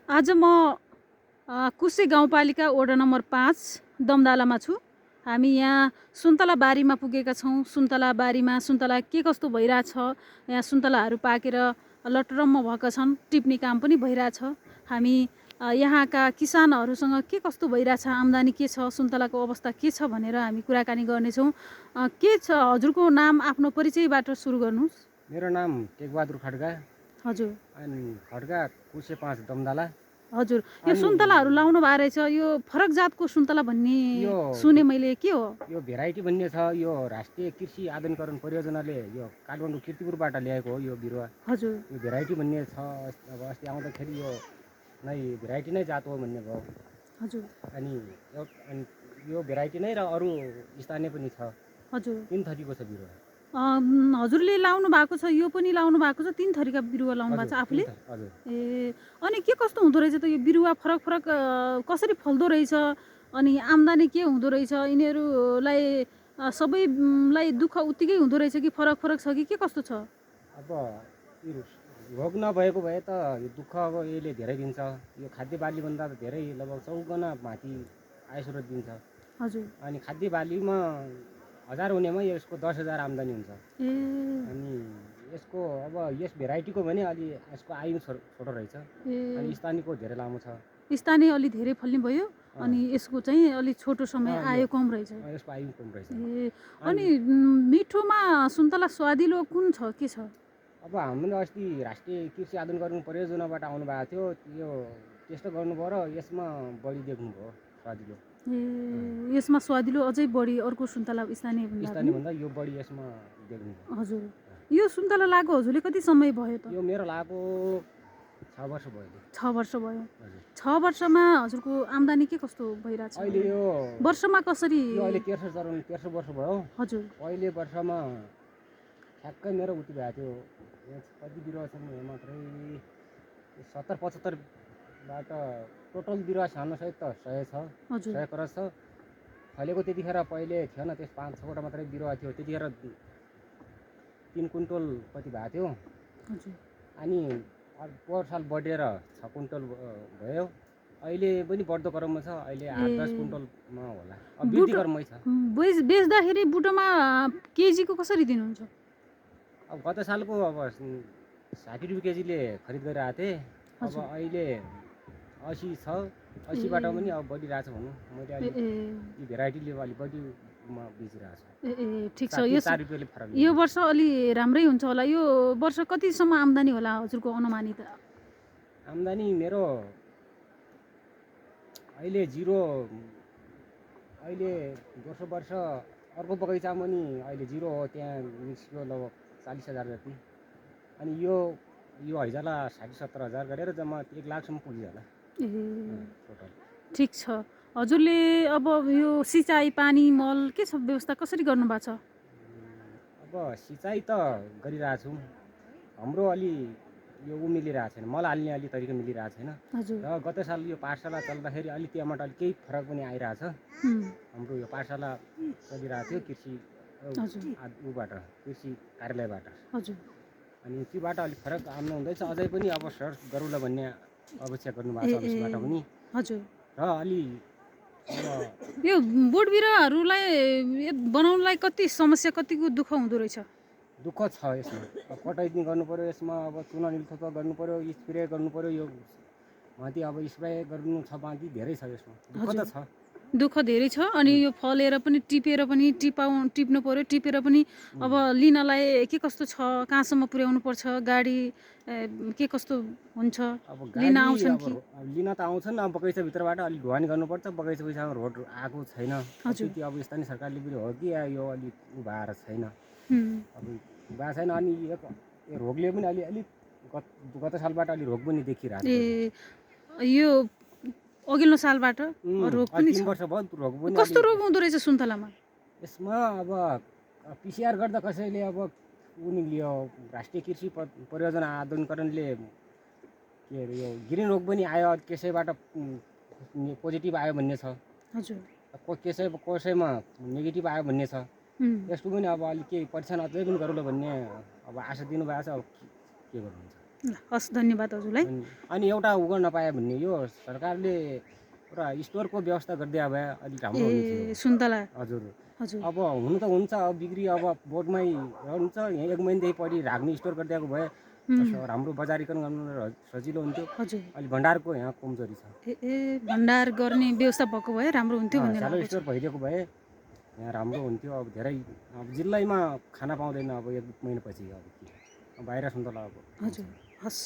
आज म कुसे गाउँपालिका वडा नम्बर 5 दमदालामा छु। हामी यहाँ सुन्तला बारीमा पुगेका छौँ। सुन्तला बारीमा सुन्तला के कस्तो भइरहेछ, यहाँ सुन्तलाहरू पाकेर लटरम्म भएका छन्, टिप्ने काम पनि भइरहेछ। हामी यहाँका किसानहरूसँग के कस्तो भइरहेछ, आम्दानी के छ, सुन्तलाको अवस्था के छ भनेर हामी कुराकानी गर्नेछौँ। के छ हजुरको नाम, आफ्नो परिचयबाट सुरु गर्नुहोस्। मेरो नाम टेकबहादुर खड्का। हजुर। अनि खड्का कुसे 5 दमदाला। हजुर, यो सुन्तलाहरू लाउनु भएको रहेछ, यो फरक जातको सुन्तला भन्ने सुने मैले, के हो यो भेराइटी भन्ने छ। यो राष्ट्रिय कृषि आधुनिकीकरण परियोजनाले यो काठमाडौँ कीर्तिपुरबाट ल्याएको हो यो बिरुवा। हजुर, यो भेराइटी भन्ने छ। अब अस्ति आउँदाखेरि यो नै भेराइटी नै जात हो भन्ने भयो। हजुर। अनि यो भेराइटी नै र अरू स्थानीय पनि छ। हजुर, 3 थरीको छ बिरुवा। हजुरले लाउनु भएको छ, यो पनि लाउनु भएको छ, 3 थरीका बिरुवा लाउनु भएको छ आफूले। हजुर। ए, अनि के कस्तो हुँदो रहेछ त यो बिरुवा, फरक फरक कसरी फल्दो रहेछ, अनि आम्दानी के हुँदो रहेछ, यिनीहरूलाई सबैलाई दुःख उत्तिकै हुँदो रहेछ कि फरक फरक छ कि के कस्तो छ? अब यो रोग नभएको भए त यो दुःख अब यसले धेरै दिन्छ। यो खाद्य बालीभन्दा त धेरै लगभग 4 गुणा माथि आय स्रोत दिन्छ। हजुर। अनि खाद्य बालीमा 1000 हुनेमा यसको 10,000 आम्दानी हुन्छ। ए, अनि यसको अब यस भेराइटीको भने अलि यसको आयु छोटो रहेछ। अनि स्थानीयको धेरै लामो छ। स्थानीय अलि धेरै फल्ने भयो, अनि यसको चाहिँ अलि छोटो समय आयो, कम रहेछ। यसको आयु कम रहेछ। ए, अनि मिठोमा सुन्तला स्वादिलो कुन छ, के छ? अब हामीले अस्ति राष्ट्रिय कृषि आधुनिकीकरण परियोजनाबाट आउनु भएको थियो। यो टेस्ट गर्नुभयो र यसमा बढी देख्नुभयो स्वादिलो। ए, यसमा स्वादिलो अझै बढी अर्को सुन्तला स्थानीयभन्दा यो बढी यसमा देख्नुभयो। हजुर। यो सुन्तला लागु हजुरले कति समय भयो त? यो मेरो लागु 6 वर्ष भयो। 6 वर्ष भयो। 6 वर्षमा हजुरको आम्दानी के कस्तो भइरहेछ? अहिले यो वर्षमा कसरी? यो अहिले 13 वर्ष भयो। हजुर। पहिले वर्षमा ठ्याक्कै मेरो उति भएको थियो। कति बिरुवा छन् मात्रै 70-75 बाट टोटल बिरुवा छान्नुसहित त 100 छ। 100 क्रस छ। फलेको त्यतिखेर पहिले थिएन, त्यस 5-6 वटा मात्रै बिरुवा थियो। त्यतिखेर 3 कुन्टल कति भएको थियो। हजुर। अनि पोहोर साल बढेर 6 कुन्टल भयो। अहिले पनि बढ्दो क्रममा छ। अहिले 8-10 कुन्टलमा होला। अब वृद्धि क्रममै छ। बेच्दाखेरि बुटोमा केजीको कसरी दिनुहुन्छ? अब गत सालको अब 60 रुपियाँ केजीले खरिद गरिरहेको थिएँ। अब अहिले 80 छ। 80 बाट पनि अब बढिरहेछ भनौँ। मैले अहिले यो भेराइटीले अलि बढीमा बेचिरहेको छु। ए, ठिक छ। 4 रुपियाँले फरक। यो वर्ष अलि राम्रै हुन्छ होला। यो वर्ष कतिसम्म आम्दानी होला हजुरको अनुमानित? आम्दानी मेरो अहिले 0। अहिले दोस्रो वर्ष अर्को बगैँचामा नि अहिले 0 हो। त्यहाँ निस्क्यो लगभग 40,000 जति। अनि यो हैजाला 60-70 हजार गरेर जम्मा 1 लाखसम्म पुग्यो होला। ए, टोटल। ठिक छ। हजुरले अब यो सिँचाइ, पानी, मल के छ व्यवस्था, कसरी गर्नुभएको छ? अब सिँचाइ त गरिरहेको छु। हाम्रो अलि यो मिलिरहेको छैन, मल हाल्ने अलि तरिका मिलिरहेको छैन। र गत साल यो पाठशाला चल्दाखेरि अलि त्यहाँबाट अलि केही फरक पनि आइरहेछ। हाम्रो यो पाठशाला चलिरहेको थियो कृषि ऊबाट, कृषि कार्यालयबाट। हजुर। अनि त्योबाट अलिक फरक आउनु हुँदैछ। अझै पनि अब सर गरौँला भन्ने अपेक्षा गर्नुभएको छ यसबाट पनि। हजुर। र अलि यो बोट बिरुवाहरूलाई बनाउनलाई कति समस्या, कतिको दुःख हुँदो रहेछ? दुःख छ यसमा। अब कटाइ गर्नु पर्यो यसमा। अब चुना निलथोपा गर्नु पर्यो, स्प्रे गर्नु पर्यो। यो माथि अब स्प्रे गर्नु छ, बाँकी धेरै छ यसमा। दुःख त छ। दुःख धेरै छ। अनि यो फलेर पनि टिप्नु पर्यो, टिपेर पनि अब लिनलाई के कस्तो छ, कहाँसम्म पुर्याउनु पर्छ, गाडी के कस्तो हुन्छ, लिन आउँछन् कि? लिन त आउँछन्। अब बगैँचाभित्रबाट अलिक ढुवानी गर्नुपर्छ। बगैँचामा रोड आएको छैन। अब स्थानीय सरकारले पनि हो कि यो अलिक भएर छैन। अब भएको छैन। अनि यो रोगले पनि अलिक गत सालबाट अलि रोग पनि देखिरहेको छ। ए, यो अघिल्लो सालबाट रोग पनि 3 वर्ष भयो रोग पनि। कस्तो रोग हुँदो रहेछ सुन्तलामा? यसमा अब पिसिआर गर्दा कसैले अब उनीले यो राष्ट्रिय कृषि परियोजना आधुनिकीकरणले के अरे यो ग्रिन रोग पनि आयो, कसैबाट पोजिटिभ आयो भन्ने छ। हजुर। कसैमा नेगेटिभ आयो भन्ने छ। यसको पनि अब अलिक केही परीक्षण अझै पनि गरौँला भन्ने अब आशा दिनुभएको छ। अब के गर्नुहुन्छ? ल हस् धन्यवाद हजुरलाई। अनि एउटा उ गर्न पाए भन्ने यो सरकारले एउटा स्टोरको व्यवस्था गरिदिए भए अलिक राम्रो हुने थियो। ए सुन्तला हजुर हजुर अब हुनु त हुन्छ, अब बिक्री अब बोर्डमै हुन्छ, यहाँ 1 महिनादेखि पढी राख्ने स्टोर गरिदिएको भए राम्रो बजारीकरण गर्नु सजिलो हुन्थ्यो। हजुर अहिले भण्डारको यहाँ कमजोरी छ। ए भण्डार गर्ने व्यवस्था भएको भए राम्रो हुन्थ्यो भन्ने सानो लागेको छ। स्टोर भइदिएको भए यहाँ राम्रो हुन्थ्यो। अब धेरै अब जिल्लैमा खाना पाउँदैन अब 1 महिनापछि अब के बाहिर सुन्तला अब हजुर हस्।